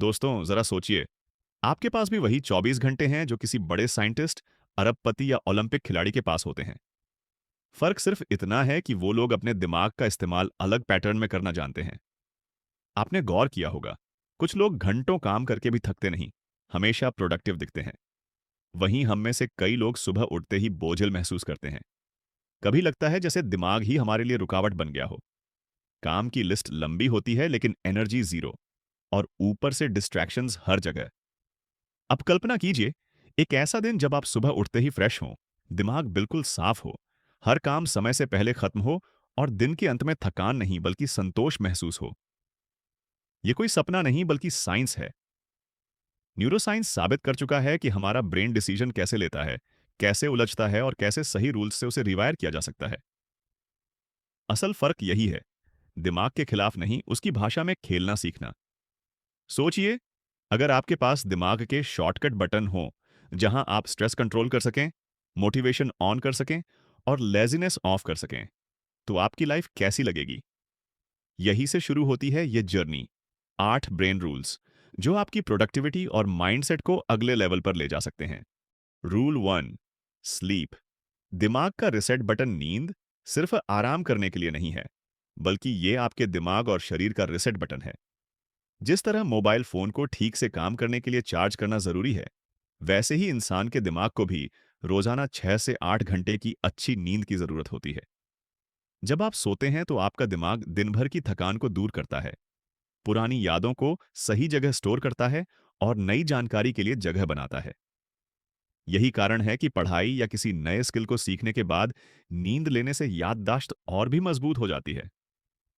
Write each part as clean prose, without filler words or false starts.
दोस्तों जरा सोचिए, आपके पास भी वही 24 घंटे हैं जो किसी बड़े साइंटिस्ट, अरबपति या ओलंपिक खिलाड़ी के पास होते हैं। फर्क सिर्फ इतना है कि वो लोग अपने दिमाग का इस्तेमाल अलग पैटर्न में करना जानते हैं। आपने गौर किया होगा, कुछ लोग घंटों काम करके भी थकते नहीं, हमेशा प्रोडक्टिव दिखते हैं। वहीं हम में से कई लोग सुबह उठते ही बोझिल महसूस करते हैं। कभी लगता है जैसे दिमाग ही हमारे लिए रुकावट बन गया हो। काम की लिस्ट लंबी होती है लेकिन एनर्जी जीरो, और ऊपर से डिस्ट्रैक्शंस हर जगह। अब कल्पना कीजिए, एक ऐसा दिन जब आप सुबह उठते ही फ्रेश हों, दिमाग बिल्कुल साफ हो, हर काम समय से पहले खत्म हो, और दिन के अंत में थकान नहीं बल्कि संतोष महसूस हो। ये कोई सपना नहीं बल्कि साइंस है। न्यूरोसाइंस साबित कर चुका है कि हमारा ब्रेन डिसीजन कैसे लेता है, कैसे उलझता है और कैसे सही रूल्स से उसे रिवायर किया जा सकता है। असल फर्क यही है, दिमाग के खिलाफ नहीं, उसकी भाषा में खेलना सीखना। सोचिए, अगर आपके पास दिमाग के शॉर्टकट बटन हो जहां आप स्ट्रेस कंट्रोल कर सकें, मोटिवेशन ऑन कर सकें और लेजीनेस ऑफ कर सकें, तो आपकी लाइफ कैसी लगेगी? यही से शुरू होती है ये जर्नी। 8 ब्रेन रूल्स जो आपकी प्रोडक्टिविटी और माइंडसेट को अगले लेवल पर ले जा सकते हैं। Rule 1, sleep. दिमाग का रिसेट बटन नींद सिर्फ आराम करने के लिए नहीं है, बल्कि ये आपके दिमाग और शरीर का रिसेट बटन है। जिस तरह मोबाइल फोन को ठीक से काम करने के लिए चार्ज करना जरूरी है, वैसे ही इंसान के दिमाग को भी रोजाना 6 से 8 घंटे की अच्छी नींद की जरूरत होती है। जब आप सोते हैं तो आपका दिमाग दिन भर की थकान को दूर करता है, पुरानी यादों को सही जगह स्टोर करता है और नई जानकारी के लिए जगह बनाता है। यही कारण है कि पढ़ाई या किसी नए स्किल को सीखने के बाद नींद लेने से याददाश्त और भी मजबूत हो जाती है।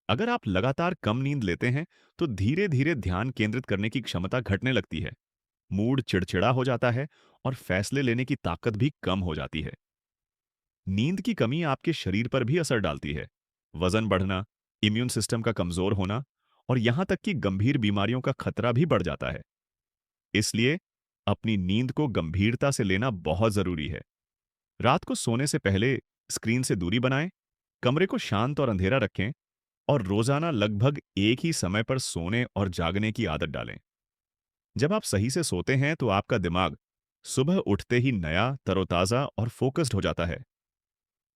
अगर आप लगातार कम नींद लेते हैं तो धीरे धीरे ध्यान केंद्रित करने की क्षमता घटने लगती है, मूड चिड़चिड़ा हो जाता है और फैसले लेने की ताकत भी कम हो जाती है। नींद की कमी आपके शरीर पर भी असर डालती है। वजन बढ़ना, इम्यून सिस्टम का कमजोर होना और यहां तक कि गंभीर बीमारियों का खतरा भी बढ़ जाता है। इसलिए अपनी नींद को गंभीरता से लेना बहुत जरूरी है। रात को सोने से पहले स्क्रीन से दूरी बनाएं, कमरे को शांत और अंधेरा रखें और रोजाना लगभग एक ही समय पर सोने और जागने की आदत डालें। जब आप सही से सोते हैं तो आपका दिमाग सुबह उठते ही नया, तरोताजा और फोकस्ड हो जाता है।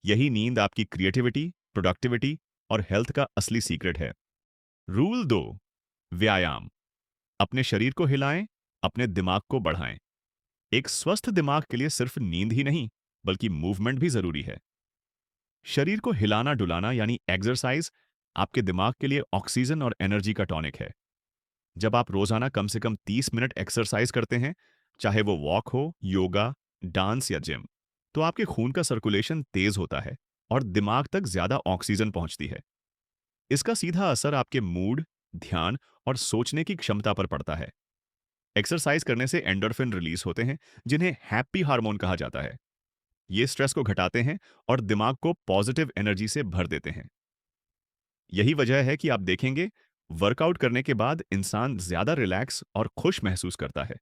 यही नींद आपकी क्रिएटिविटी, प्रोडक्टिविटी और हेल्थ का असली सीक्रेट है। रूल 2, व्यायाम। अपने शरीर को हिलाएं, अपने दिमाग को बढ़ाएं। एक स्वस्थ दिमाग के लिए सिर्फ नींद ही नहीं, बल्कि मूवमेंट भी जरूरी है। शरीर को हिलाना डुलाना यानी एक्सरसाइज आपके दिमाग के लिए ऑक्सीजन और एनर्जी का टॉनिक है। जब आप रोजाना कम से कम 30 मिनट एक्सरसाइज करते हैं, चाहे वो वॉक हो, योगा, डांस या जिम, तो आपके खून का सर्कुलेशन तेज होता है और दिमाग तक ज्यादा ऑक्सीजन पहुंचती है। इसका सीधा असर आपके मूड, ध्यान और सोचने की क्षमता पर पड़ता है। एक्सरसाइज करने से एंडोर्फिन रिलीज होते हैं, जिन्हें हैप्पी हार्मोन कहा जाता है। ये स्ट्रेस को घटाते हैं और दिमाग को पॉजिटिव एनर्जी से भर देते हैं। यही वजह है कि आप देखेंगे, वर्कआउट करने के बाद इंसान ज्यादा रिलैक्स और खुश महसूस करता है।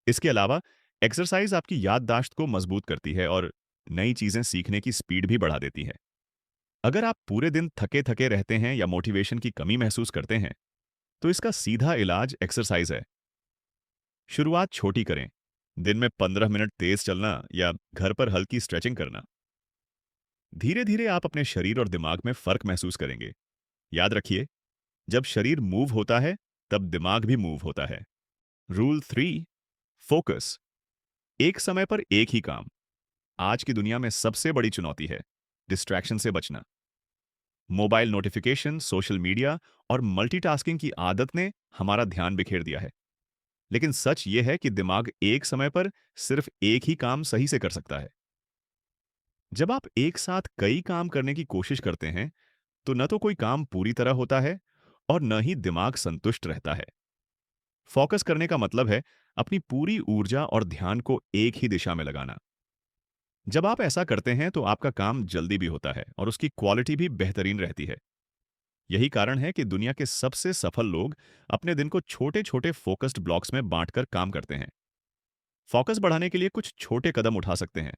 इसके अलावा एक्सरसाइज आपकी याददाश्त को मजबूत करती है और नई चीजें सीखने की स्पीड भी बढ़ा देती है। अगर आप पूरे दिन थके थके रहते हैं या मोटिवेशन की कमी महसूस करते हैं, तो इसका सीधा इलाज एक्सरसाइज है। शुरुआत छोटी करें, दिन में 15 मिनट तेज चलना या घर पर हल्की स्ट्रेचिंग करना। धीरे धीरे आप अपने शरीर और दिमाग में फर्क महसूस करेंगे। याद रखिए, जब शरीर मूव होता है तब दिमाग भी मूव होता है। Rule 3, focus. एक समय पर एक ही काम आज की दुनिया में सबसे बड़ी चुनौती है, डिस्ट्रैक्शन से बचना। मोबाइल नोटिफिकेशन, सोशल मीडिया और मल्टीटास्किंग की आदत ने हमारा ध्यान बिखेर दिया है। लेकिन सच यह है कि दिमाग एक समय पर सिर्फ एक ही काम सही से कर सकता है। जब आप एक साथ कई काम करने की कोशिश करते हैं, तो न तो कोई काम पूरी तरह होता है और न ही दिमाग संतुष्ट रहता है। फोकस करने का मतलब है अपनी पूरी ऊर्जा और ध्यान को एक ही दिशा में लगाना। जब आप ऐसा करते हैं तो आपका काम जल्दी भी होता है और उसकी क्वालिटी भी बेहतरीन रहती है। यही कारण है कि दुनिया के सबसे सफल लोग अपने दिन को छोटे छोटे फोकस्ड ब्लॉक्स में बांटकर काम करते हैं। फोकस बढ़ाने के लिए कुछ छोटे कदम उठा सकते हैं।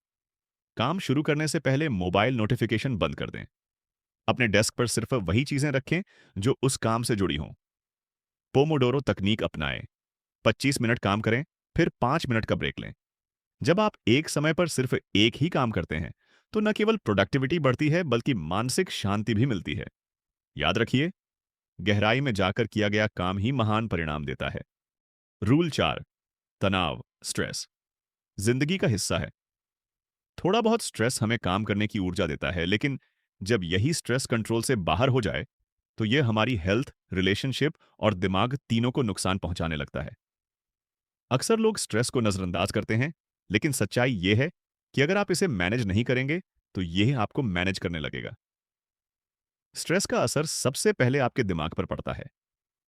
काम शुरू करने से पहले मोबाइल नोटिफिकेशन बंद कर दें। अपने डेस्क पर सिर्फ वही चीजें रखें जो उस काम से जुड़ी हों। पोमोडोरो तकनीक अपनाएं। 25 मिनट काम करें, फिर 5 मिनट का ब्रेक लें। जब आप एक समय पर सिर्फ एक ही काम करते हैं, तो न केवल प्रोडक्टिविटी बढ़ती है बल्कि मानसिक शांति भी मिलती है। याद रखिए, गहराई में जाकर किया गया काम ही महान परिणाम देता है। रूल 4, तनाव, स्ट्रेस जिंदगी का हिस्सा है। थोड़ा बहुत स्ट्रेस हमें काम करने की ऊर्जा देता है, लेकिन जब यही स्ट्रेस कंट्रोल से बाहर हो जाए, तो यह हमारी हेल्थ, रिलेशनशिप और दिमाग तीनों को नुकसान पहुंचाने लगता है। अक्सर लोग स्ट्रेस को नजरअंदाज करते हैं, लेकिन सच्चाई यह है कि अगर आप इसे मैनेज नहीं करेंगे, तो यह आपको मैनेज करने लगेगा। स्ट्रेस का असर सबसे पहले आपके दिमाग पर पड़ता है।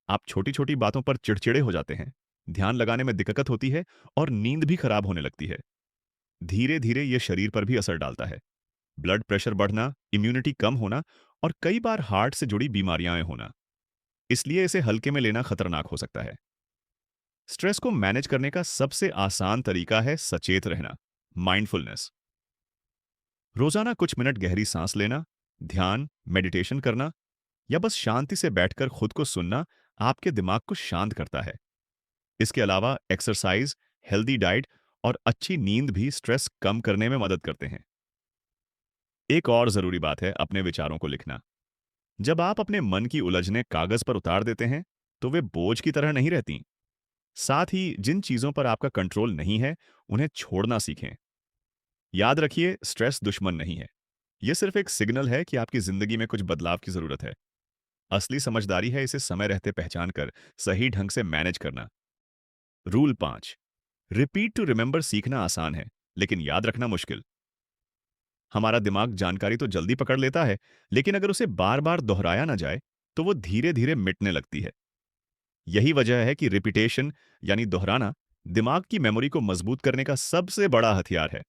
आप छोटी छोटी बातों पर चिड़चिड़े हो जाते हैं, ध्यान लगाने में दिक्कत होती है और नींद भी खराब होने लगती है। धीरे धीरे यह शरीर पर भी असर डालता है। ब्लड प्रेशर बढ़ना, इम्यूनिटी कम होना और कई बार हार्ट से जुड़ी बीमारियां होना। इसलिए इसे हल्के में लेना खतरनाक हो सकता है। स्ट्रेस को मैनेज करने का सबसे आसान तरीका है सचेत रहना, माइंडफुलनेस। रोजाना कुछ मिनट गहरी सांस लेना, ध्यान, मेडिटेशन करना या बस शांति से बैठकर खुद को सुनना आपके दिमाग को शांत करता है। इसके अलावा एक्सरसाइज, हेल्दी डाइट और अच्छी नींद भी स्ट्रेस कम करने में मदद करते हैं। एक और जरूरी बात है अपने विचारों को लिखना। जब आप अपने मन की उलझनें कागज पर उतार देते हैं, तो वे बोझ की तरह नहीं रहती। साथ ही जिन चीजों पर आपका कंट्रोल नहीं है, उन्हें छोड़ना सीखें। याद रखिए, स्ट्रेस दुश्मन नहीं है। यह सिर्फ एक सिग्नल है कि आपकी जिंदगी में कुछ बदलाव की जरूरत है। असली समझदारी है इसे समय रहते पहचान कर सही ढंग से मैनेज करना। रूल 5, रिपीट टू रिमेंबर सीखना आसान है, लेकिन याद रखना मुश्किल। हमारा दिमाग जानकारी तो जल्दी पकड़ लेता है, लेकिन अगर उसे बार बार दोहराया ना जाए, तो वो धीरे धीरे मिटने लगती है। यही वजह है कि रिपीटेशन यानी दोहराना दिमाग की मेमोरी को मजबूत करने का सबसे बड़ा हथियार है।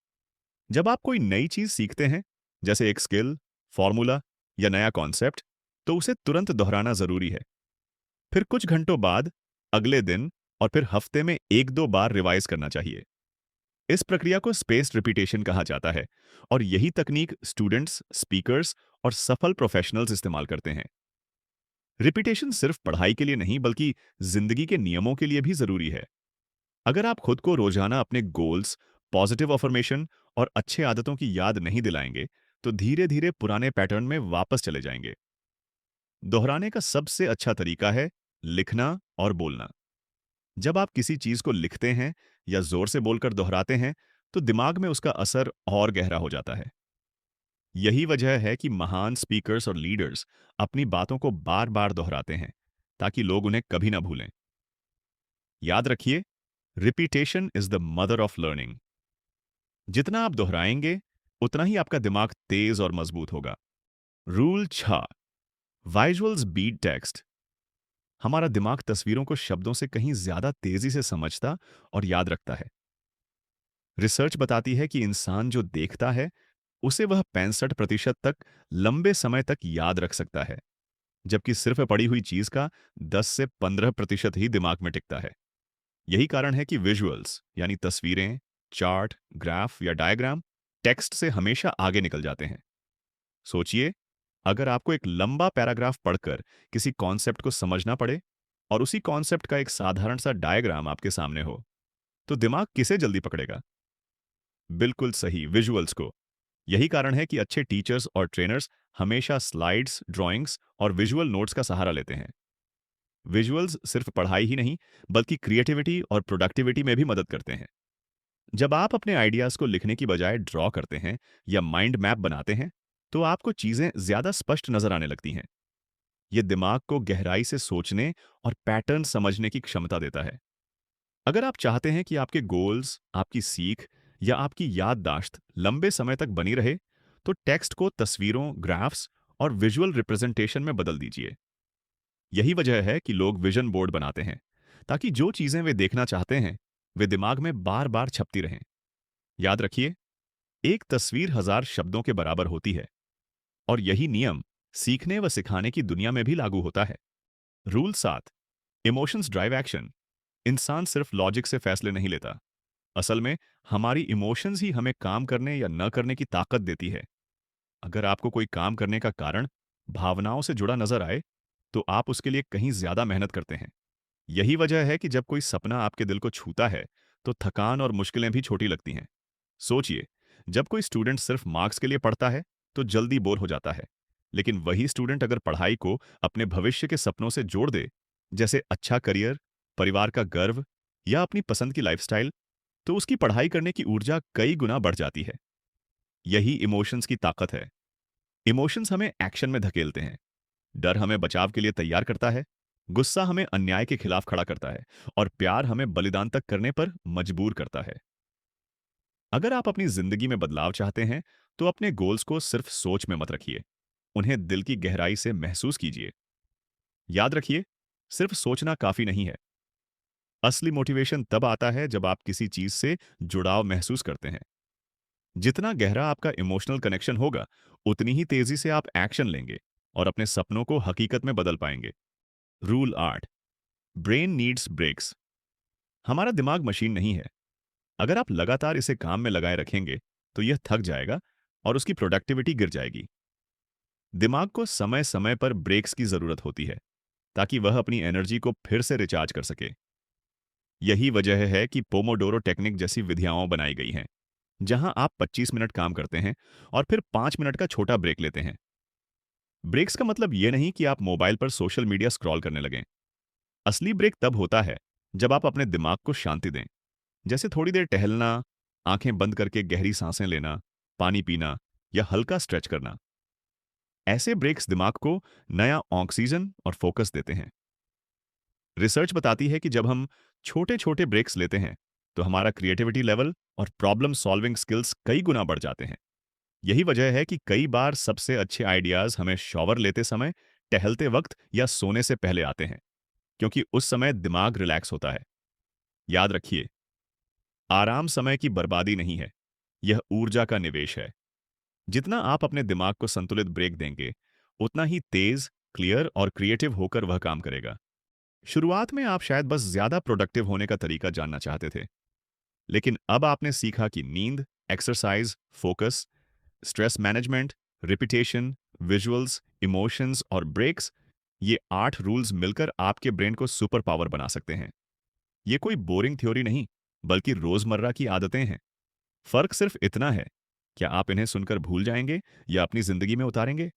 जब आप कोई नई चीज सीखते हैं, जैसे एक स्किल, फॉर्मूला या नया कॉन्सेप्ट, तो उसे तुरंत दोहराना जरूरी है। फिर कुछ घंटों बाद, अगले दिन और फिर हफ्ते में एक दो बार रिवाइज करना चाहिए। इस प्रक्रिया को स्पेस्ड रिपीटेशन कहा जाता है और यही तकनीक स्टूडेंट्स, स्पीकर्स और सफल प्रोफेशनल्स इस्तेमाल करते हैं। रिपीटेशन सिर्फ पढ़ाई के लिए नहीं बल्कि जिंदगी के नियमों के लिए भी जरूरी है। अगर आप खुद को रोजाना अपने गोल्स, पॉजिटिव अफर्मेशन और अच्छे आदतों की याद नहीं दिलाएंगे, तो धीरे धीरे पुराने पैटर्न में वापस चले जाएंगे। दोहराने का सबसे अच्छा तरीका है लिखना और बोलना। जब आप किसी चीज को लिखते हैं या जोर से बोलकर दोहराते हैं, तो दिमाग में उसका असर और गहरा हो जाता है। यही वजह है कि महान स्पीकर्स और लीडर्स अपनी बातों को बार बार दोहराते हैं, ताकि लोग उन्हें कभी ना भूलें। याद रखिए, repetition is the mother of learning. जितना आप दोहराएंगे, उतना ही आपका दिमाग तेज और मजबूत होगा। Rule 6, visuals beat text. हमारा दिमाग तस्वीरों को शब्दों से कहीं ज्यादा तेजी से समझता और याद रखता है। रिसर्च बताती है कि इंसान जो देखता है, उसे वह 65% तक लंबे समय तक याद रख सकता है, जबकि सिर्फ पढ़ी हुई चीज का 10 से 15% ही दिमाग में टिकता है। यही कारण है कि विजुअल्स यानी तस्वीरें, चार्ट, ग्राफ या डायग्राम टेक्स्ट से हमेशा आगे निकल जाते हैं। सोचिए, अगर आपको एक लंबा पैराग्राफ पढ़कर किसी कॉन्सेप्ट को समझना पड़े और उसी कॉन्सेप्ट का एक साधारण सा डायग्राम आपके सामने हो, तो दिमाग किसे जल्दी पकड़ेगा? बिल्कुल सही, विजुअल्स को। यही कारण है कि अच्छे टीचर्स और ट्रेनर्स हमेशा स्लाइड्स, ड्राइंग्स और विजुअल नोट्स का सहारा लेते हैं। विजुअल्स सिर्फ पढ़ाई ही नहीं, बल्कि क्रिएटिविटी और प्रोडक्टिविटी में भी मदद करते हैं। जब आप अपने आइडियाज को लिखने की बजाय ड्रॉ करते हैं या माइंड मैप बनाते हैं, तो आपको चीजें ज्यादा स्पष्ट नजर आने लगती हैं। यह दिमाग को गहराई से सोचने और पैटर्न समझने की क्षमता देता है। अगर आप चाहते हैं कि आपके गोल्स, आपकी सीख या आपकी याददाश्त लंबे समय तक बनी रहे, तो टेक्स्ट को तस्वीरों, ग्राफ्स और विजुअल रिप्रेजेंटेशन में बदल दीजिए। यही वजह है कि लोग विजन बोर्ड बनाते हैं, ताकि जो चीजें वे देखना चाहते हैं, वे दिमाग में बार बार छपती रहें। याद रखिए, एक तस्वीर 1000 शब्दों के बराबर होती है और यही नियम सीखने व सिखाने की दुनिया में भी लागू होता है। Rule 7, emotions drive action. इंसान सिर्फ लॉजिक से फैसले नहीं लेता। असल में हमारी इमोशंस ही हमें काम करने या न करने की ताकत देती है। अगर आपको कोई काम करने का कारण भावनाओं से जुड़ा नजर आए, तो आप उसके लिए कहीं ज्यादा मेहनत करते हैं। यही वजह है कि जब कोई सपना आपके दिल को छूता है, तो थकान और मुश्किलें भी छोटी लगती हैं। सोचिए, जब कोई स्टूडेंट सिर्फ मार्क्स के लिए पढ़ता है, तो जल्दी बोर हो जाता है। लेकिन वही स्टूडेंट अगर पढ़ाई को अपने भविष्य के सपनों से जोड़ दे, जैसे अच्छा करियर, परिवार का गर्व या अपनी पसंद की लाइफस्टाइल, तो उसकी पढ़ाई करने की ऊर्जा कई गुना बढ़ जाती है। यही इमोशंस की ताकत है। इमोशंस हमें एक्शन में धकेलते हैं। डर हमें बचाव के लिए तैयार करता है, गुस्सा हमें अन्याय के खिलाफ खड़ा करता है, और प्यार हमें बलिदान तक करने पर मजबूर करता है। अगर आप अपनी जिंदगी में बदलाव चाहते हैं, तो अपने गोल्स को सिर्फ सोच में मत रखिए, उन्हें दिल की गहराई से महसूस कीजिए। याद रखिए, सिर्फ सोचना काफी नहीं है। असली मोटिवेशन तब आता है जब आप किसी चीज से जुड़ाव महसूस करते हैं। जितना गहरा आपका इमोशनल कनेक्शन होगा, उतनी ही तेजी से आप एक्शन लेंगे और अपने सपनों को हकीकत में बदल पाएंगे। रूल 8। Brain needs breaks. हमारा दिमाग मशीन नहीं है। अगर आप लगातार इसे काम में लगाए रखेंगे, तो यह थक जाएगा और उसकी प्रोडक्टिविटी गिर जाएगी। दिमाग को समय समय पर ब्रेक्स की जरूरत होती है, ताकि वह अपनी एनर्जी को फिर से रिचार्ज कर सके। यही वजह है कि पोमोडोरो टेक्निक जैसी विधियां बनाई गई हैं, जहां आप 25 मिनट काम करते हैं और फिर 5 मिनट का छोटा ब्रेक लेते हैं। ब्रेक्स का मतलब यह नहीं कि आप मोबाइल पर सोशल मीडिया स्क्रॉल करने लगें। असली ब्रेक तब होता है जब आप अपने दिमाग को शांति दें, जैसे थोड़ी देर टहलना, आंखें बंद करके गहरी सांसें लेना, पानी पीना या हल्का स्ट्रेच करना। ऐसे ब्रेक्स दिमाग को नया ऑक्सीजन और फोकस देते हैं। रिसर्च बताती है कि जब हम छोटे छोटे ब्रेक्स लेते हैं, तो हमारा क्रिएटिविटी लेवल और प्रॉब्लम सॉल्विंग स्किल्स कई गुना बढ़ जाते हैं। यही वजह है कि कई बार सबसे अच्छे आइडियाज हमें शॉवर लेते समय, टहलते वक्त या सोने से पहले आते हैं, क्योंकि उस समय दिमाग रिलैक्स होता है। याद रखिए, आराम समय की बर्बादी नहीं है, यह ऊर्जा का निवेश है। जितना आप अपने दिमाग को संतुलित ब्रेक देंगे, उतना ही तेज, क्लियर और क्रिएटिव होकर वह काम करेगा। शुरुआत में आप शायद बस ज्यादा प्रोडक्टिव होने का तरीका जानना चाहते थे, लेकिन अब आपने सीखा कि नींद, exercise, focus, stress management, repetition, visuals, emotions और ब्रेक्स, ये 8 रूल्स मिलकर आपके ब्रेन को सुपर पावर बना सकते हैं। ये कोई बोरिंग थ्योरी नहीं, बल्कि रोजमर्रा की आदतें हैं। फर्क सिर्फ इतना है, क्या आप इन्हें सुनकर भूल जाएंगे या अपनी जिंदगी में उतारेंगे।